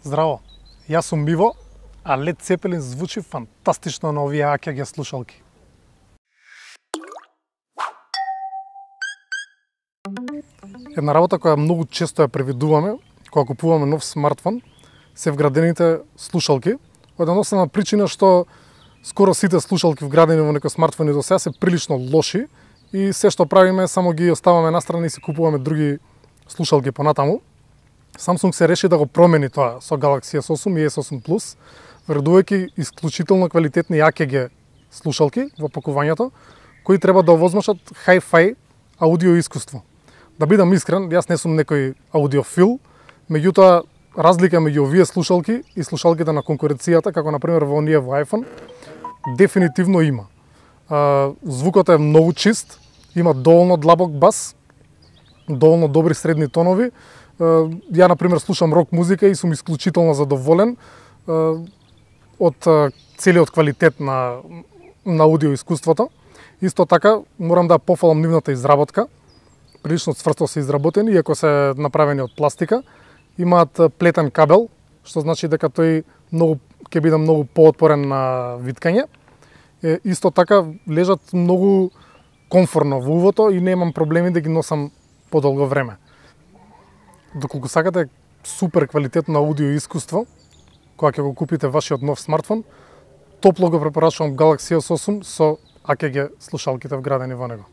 Здраво, јас сум Миво, а Лед Цепелин звучи фантастично на овие AKG слушалки. Една работа која многу често ја превидуваме кога купуваме нов смартфон се вградените слушалки. Од едноставна причина што скоро сите слушалки вградени во некои смартфони до сега се прилично лоши и се што правиме само ги оставаме настрана и си купуваме други слушалки понатаму. Samsung се реши да го промени тоа со Galaxy S8 и S8 Plus, вградувајќи исклучително квалитетни AKG слушалки во пакувањето, кои треба да овозможат hi-fi аудио искуство. Да бидам искрен, јас не сум некој аудиофил, меѓутоа разлика меѓу овие слушалки и слушалките на конкуренцијата, како на пример во оние во iPhone, дефинитивно има. Звукот е многу чист, има доволно длабок бас, доволно добри средни тонови. Ја, на пример, слушам рок музика и сум исклучително задоволен од целиот квалитет на аудио искуството. Исто така, морам да пофалам нивната изработка. Прилично цврсто се изработени, иако се направени од пластика. Имаат плетен кабел, што значи дека тој ќе биде многу поотпорен на виткање. Исто така, лежат многу комфорно во увото и немам проблеми да ги носам подолго време. Доколку сакате супер квалитетно аудио искуство, кога ќе го купите вашиот нов смартфон, топло го препорачувам Galaxy S8 со AKG слушалките вградени во него.